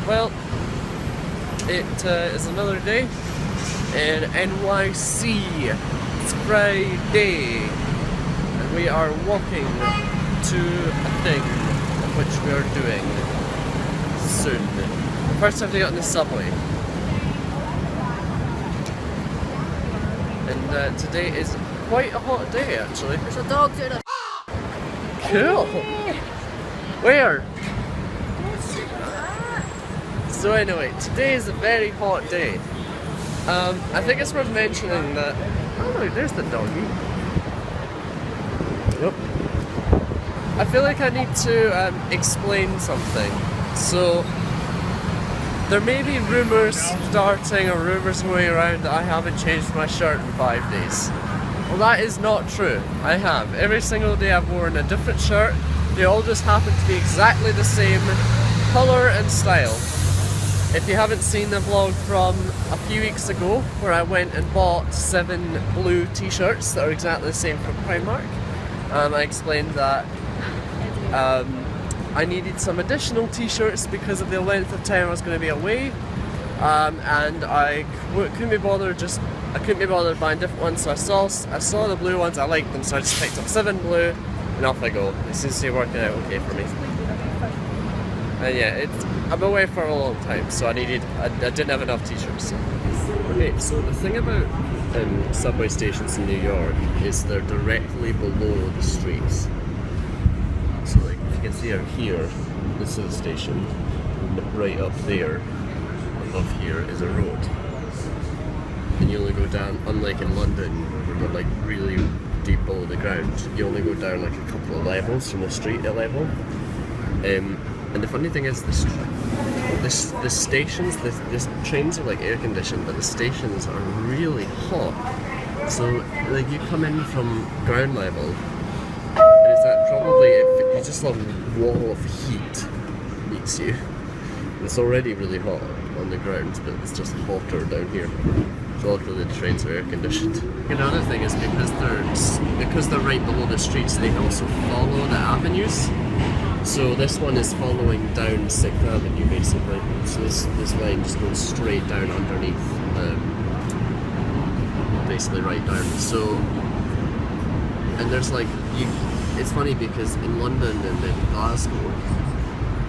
Well, it is another day in NYC. It's Friday, and we are walking to a thing which we are doing soon. First, I have to get on the subway. And today is quite a hot day, actually. There's a dog to the Cool. Where? So anyway, today is a very hot day. I think it's worth mentioning that. Oh look, there's the doggy. Yep. I feel like I need to explain something. So there may be rumours starting or rumours going around that I haven't changed my shirt in 5 days. Well, that is not true. I have. Every single day I've worn a different shirt. They all just happen to be exactly the same colour and style. If you haven't seen the vlog from a few weeks ago where I went and bought 7 blue t-shirts that are exactly the same from Primark, I explained that I needed some additional t-shirts because of the length of time I was going to be away, and I couldn't be bothered buying different ones, so I saw the blue ones, I liked them, so I just picked up 7 blue and off I go. It seems to be working out okay for me. And yeah, I'm away for a long time, so I didn't have enough t-shirts. Okay, so the thing about subway stations in New York is they're directly below the streets. So like, if you can see out here, this is the station, and right up there, above here, is a road. And you only go down, unlike in London, where they're like really deep below the ground, you only go down like a couple of levels from the street level. And the funny thing is, the stations, the trains are like air conditioned, but the stations are really hot. So like you come in from ground level, and it's that probably you just a wall of heat meets you. It's already really hot on the ground, but it's just hotter down here. So luckily the trains are air conditioned. Another thing is because they're right below the streets, they also follow the avenues. So this one is following down 6th Avenue basically. So this line just goes straight down underneath, basically right down. So, and there's like, it's funny because in London and in Glasgow,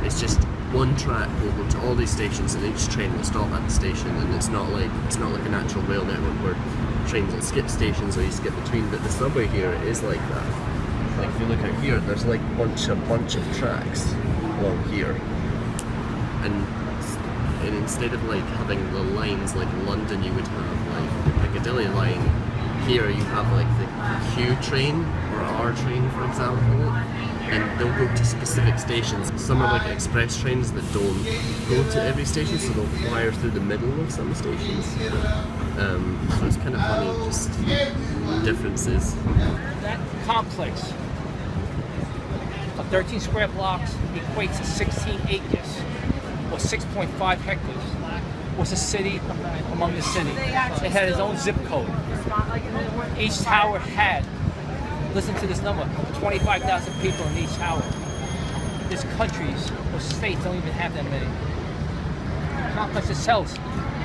it's just one track will go to all these stations and each train will stop at the station, and it's not like an actual rail network where trains will skip stations or you skip between, but the subway here is like that. Like if you look out here, there's like a bunch of tracks along here, and instead of like having the lines like in London you would have like the Piccadilly line, here you have like the Q train or R train for example, and they'll go to specific stations. Some are like express trains that don't go to every station, so they'll wire through the middle of some stations. So it's kind of funny, just differences. That complex of 13 square blocks equates to 16 acres, or 6.5 hectares. Was a city among the city. It had its own zip code. Each tower had, listen to this number, 25,000 people in each tower. There's countries or states don't even have that many. The complex itself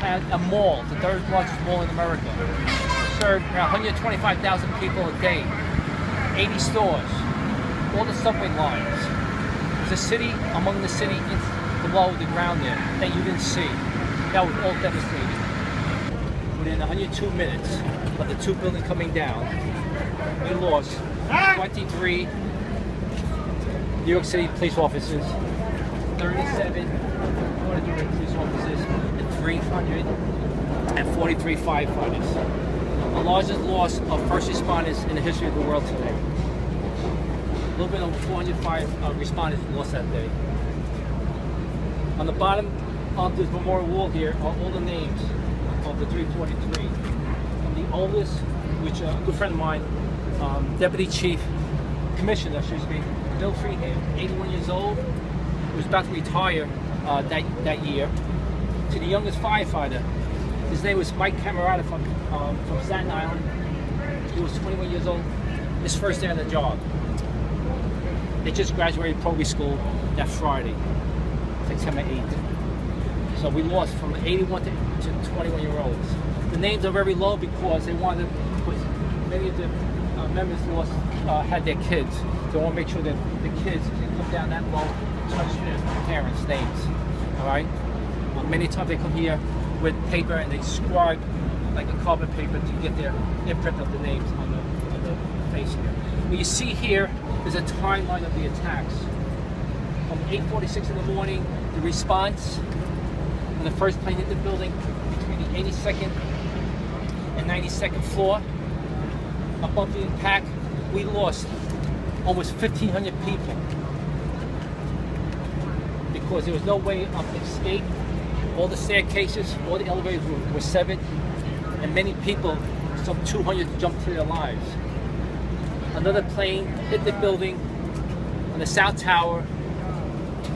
had a mall, the 3rd largest mall in America. Served around 125,000 people a day. 80 stores. All the subway lines. There's a city among the city below the ground there that you didn't see. That was all devastated. Within 102 minutes of the 2 buildings coming down, we lost 23 New York City police officers, 37 police officers, and 343 firefighters. The largest loss of first responders in the history of the world today. A little bit over 405 responders lost that day. On the bottom of this memorial wall here are all the names of the 343. From the oldest, which a good friend of mine, Deputy Chief Commissioner, Bill Freeham, 81 years old, who was about to retire that year, to the youngest firefighter. His name was Mike Camerata from Staten Island. He was 21 years old, his first day on the job. They just graduated Proby School that Friday, September 8th. So we lost from 81 to 21-year-olds. The names are very low because they wanted to, because many of the members lost had their kids. So they want to make sure that the kids can come down that low, touch their parents' names. All right. Many times they come here with paper and they scribe like a carbon paper to get their imprint of the names on the face here. What you see here is a timeline of the attacks. From 8:46 in the morning, the response when the first plane hit the building between the 82nd and 92nd floor. Above the impact, we lost almost 1,500 people because there was no way of escape. All the staircases, all the elevators were severed, and many people, some 200, jumped to their lives. Another plane hit the building on the South Tower,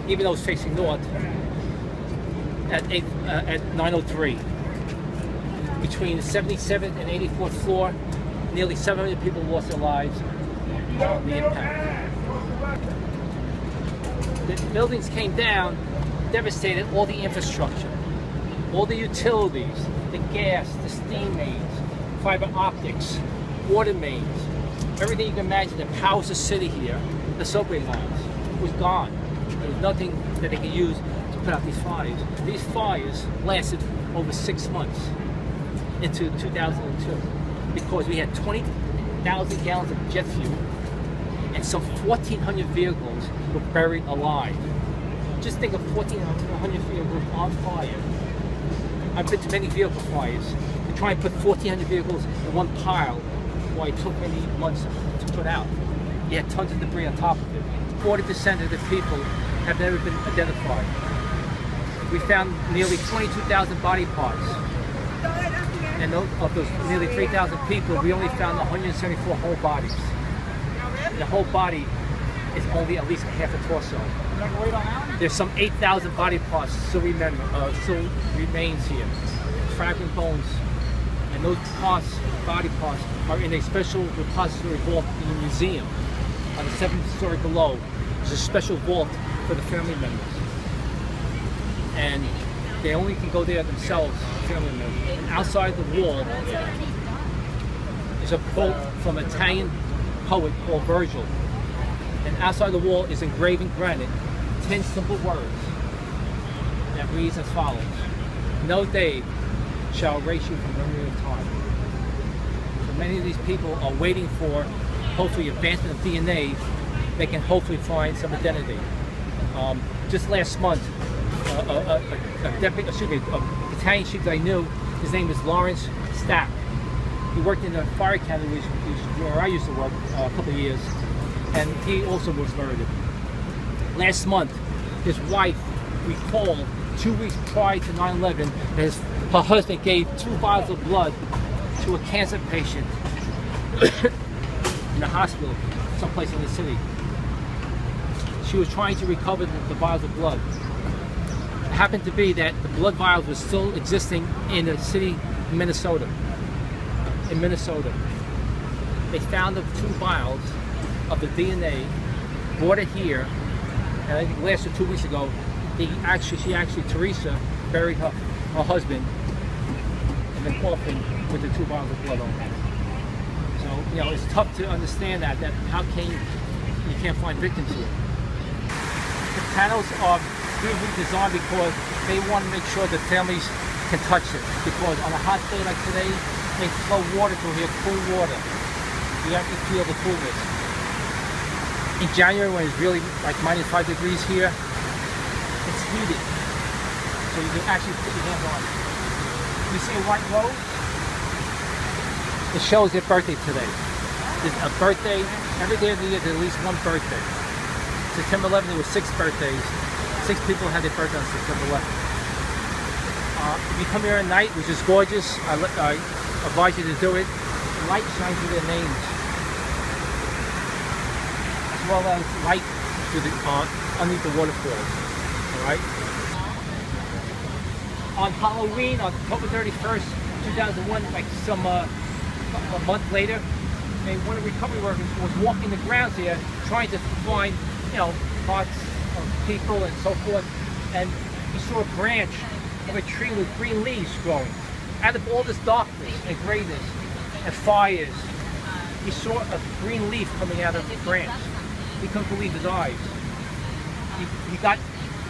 even though it was facing north, at 9:03. Between the 77th and 84th floor, nearly 700 people lost their lives on the impact. The buildings came down, devastated all the infrastructure, all the utilities, the gas, the steam mains, fiber optics, water mains, everything you can imagine that powers the city here, the subway lines, was gone. There was nothing that they could use to put out these fires. These fires lasted over 6 months into 2002 because we had 20,000 gallons of jet fuel and some 1,400 vehicles were buried alive. Just think of 1,400 vehicles on fire. I've been to many vehicle fires. To try and put 1,400 vehicles in one pile, why it took many months to put out. You had tons of debris on top of it. 40% of the people have never been identified. We found nearly 22,000 body parts. And of those nearly 3,000 people, we only found 174 whole bodies. The whole body is only at least half a torso. There's some 8,000 body parts still remains here. Fragment bones. And those parts, body parts, are in a special repository vault in the museum. On the 7th story below, there's a special vault for the family members. And they only can go there themselves, family members. And outside the wall is a quote from an Italian poet called Virgil. And outside the wall is engraved in granite 10 simple words that reads as follows: "No day shall erase you from memory of time." So many of these people are waiting for, hopefully, advancement of DNA. They can hopefully find some identity. Just last month, an Italian chief that I knew, his name is Lawrence Stapp. He worked in the fire academy, where I used to work a couple of years, and he also was murdered. Last month, his wife recalled 2 weeks prior to 9/11 that her husband gave 2 vials of blood to a cancer patient in a hospital someplace in the city. She was trying to recover the vials of blood. It happened to be that the blood vials were still existing in the city of Minnesota. In Minnesota, they found the 2 vials of the DNA, brought it here, and I think last or 2 weeks ago, Teresa buried her husband in the coffin with the 2 vials of blood on it. So, it's tough to understand that how can you can't find victims here. The panels are being redesigned because they want to make sure that families can touch it. Because on a hot day like today, they flow water through here, cool water. You have to feel the coolness. In January, when it's really like -5 degrees here, it's heated. So you can actually put your hands on it. You see a white rose? It shows their birthday today. There's a birthday, every day of the year there's at least one birthday. September 11th, there were 6 birthdays. 6 people had their birthday on September 11th. If you come here at night, which is gorgeous, I advise you to do it. The light shines through their names, as well as light through the underneath the waterfalls. All right. On Halloween, on October 31st, 2001, like a month later, one of the recovery workers was walking the grounds here, trying to find, parts of people and so forth, and he saw a branch of a tree with green leaves growing. Out of all this darkness and grayness and fires, he saw a green leaf coming out of the branch. He couldn't believe his eyes.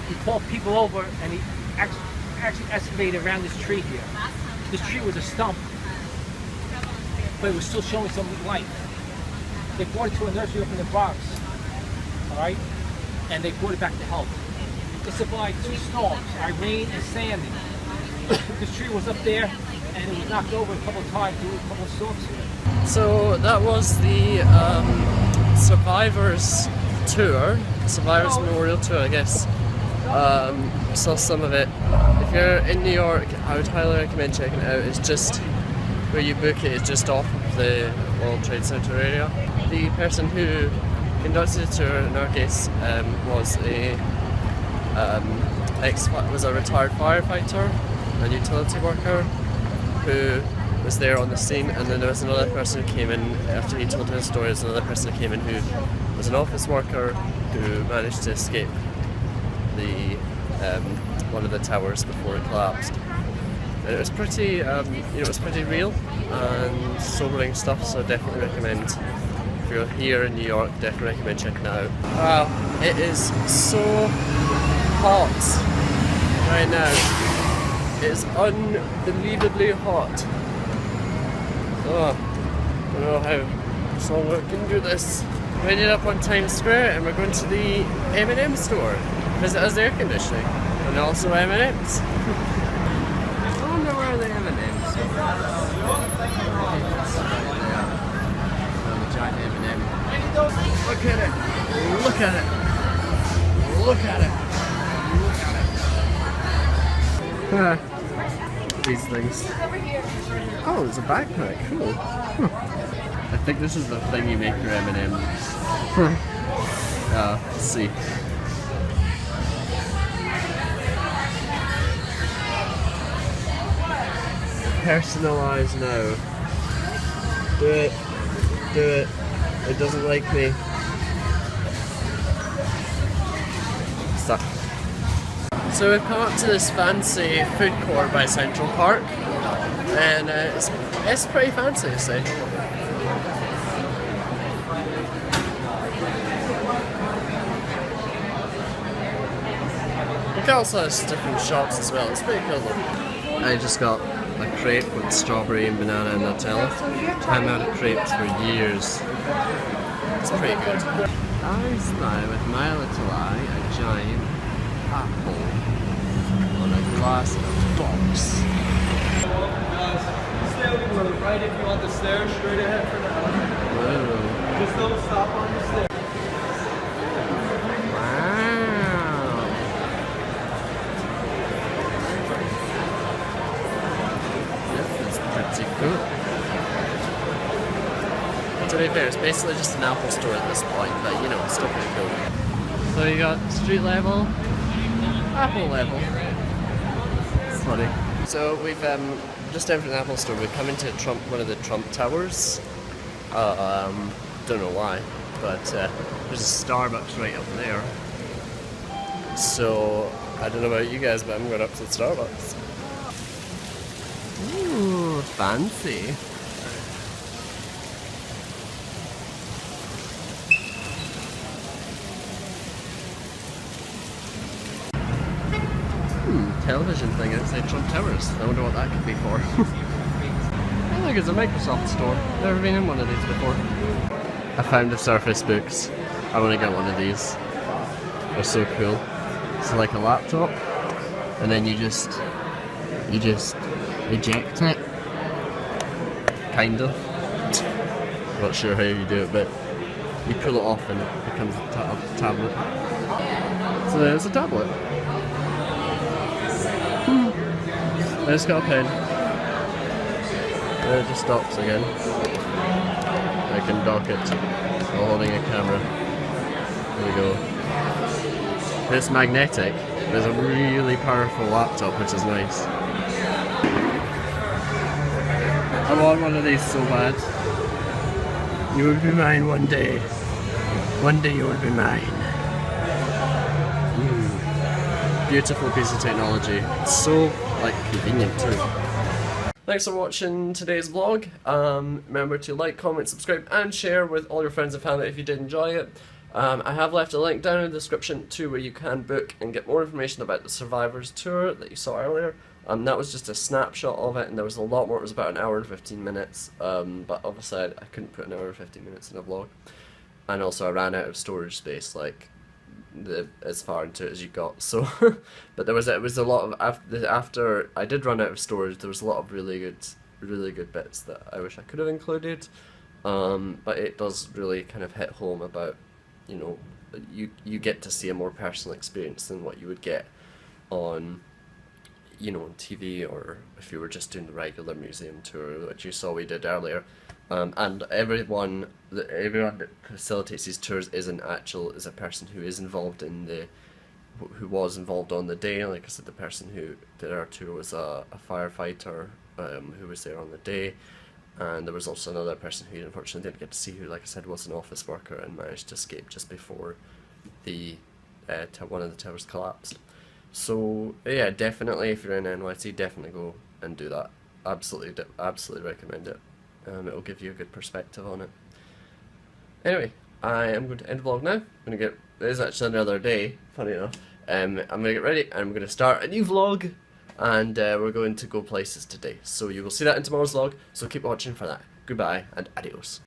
He called people over and he actually excavated around this tree here. This tree was a stump, but it was still showing some life. They brought it to a nursery up in the Bronx, all right? And they brought it back to health. It survived 2 storms, rain and Sandy. This tree was up there and it was knocked over a couple of times through a couple of storms here. So that was the Survivors Tour, Survivors Memorial Tour, I guess. Saw some of it. If you're in New York, I would highly recommend checking it out. It's just where you book it is just off of the World Trade Center area. The person who conducted the tour in our case was a retired firefighter and utility worker who was there on the scene, and then there was another person who came in after he told his story. There was another person who came in who was an office worker who managed to escape the one of the towers before it collapsed. And it was pretty, it was pretty real and sobering stuff. So I definitely recommend, if you're here in New York, definitely recommend checking it out. Wow, it is so hot right now. It is unbelievably hot. Oh, I don't know how someone can do this. We ended up on Times Square and we're going to the M&M store. Visit us air conditioning and also M&M's. I wonder where the M&M's are. Oh, the giant M&M. Look at it! Look at it! Look at it! Look at it! These things. Oh, it's a backpack. Cool. I think this is the thing you make your M&M's. Let's see. Personalize now. Do it. Do it. It doesn't like me. Stop. So we've come up to this fancy food court by Central Park, and it's pretty fancy, I say. It also has different shops as well. It's pretty cool though. I just got a crepe with strawberry and banana and Nutella. I haven't had a crepe for years. It's pretty good. I spy with my little eye a giant apple on a glass box. Stay over to the right if you want the stairs, straight ahead for now. Whoa. Just don't stop on the stairs. Cool. To be fair, it's basically just an Apple store at this point, but you know, it's still pretty cool. So you got street level, Apple level. It's funny. So we've just entered an Apple store. We've come into one of the Trump towers. Don't know why, but there's a Starbucks right up there. So I don't know about you guys, but I'm going up to the Starbucks. Ooh, fancy. Television thing outside Trump Towers. I wonder what that could be for. I think it's a Microsoft store. Never been in one of these before. I found the Surface Books. I want to get one of these. They're so cool. It's like a laptop, and then you just eject it. Kind of. Not sure how you do it, but you pull it off and it becomes a tablet. So there's a tablet. I just got a pen. And it just stops again. I can dock it while holding a camera. There we go. It's magnetic. There's a really powerful laptop, which is nice. I want one of these so bad. You will be mine one day. One day you will be mine. beautiful piece of technology. It's so like convenient too. Thanks for watching today's vlog. Remember to like, comment, subscribe and share with all your friends and family if you did enjoy it. I have left a link down in the description to where you can book and get more information about the Survivors tour that you saw earlier. That was just a snapshot of it, and there was a lot more. It was about an hour and 15 minutes, but obviously I couldn't put an hour and 15 minutes in a vlog. And also I ran out of storage space, like as far into it as you got. So, but it was a lot of after I did run out of storage. There was a lot of really good bits that I wish I could have included. But it does really kind of hit home about, you know, you get to see a more personal experience than what you would get on, you know, on TV, or if you were just doing the regular museum tour, which you saw we did earlier. And everyone that facilitates these tours is a person who is involved in who was involved on the day. Like I said, the person who did our tour was a firefighter who was there on the day, and there was also another person who unfortunately didn't get to see, who, like I said, was an office worker and managed to escape just before the one of the towers collapsed. So yeah, definitely if you're in NYC, definitely go and do that. Absolutely recommend it. It'll give you a good perspective on it. Anyway, I am going to end the vlog now. It is actually another day, funny enough. I'm going to get ready and I'm going to start a new vlog, and we're going to go places today. So you will see that in tomorrow's vlog, so keep watching for that. Goodbye and adios.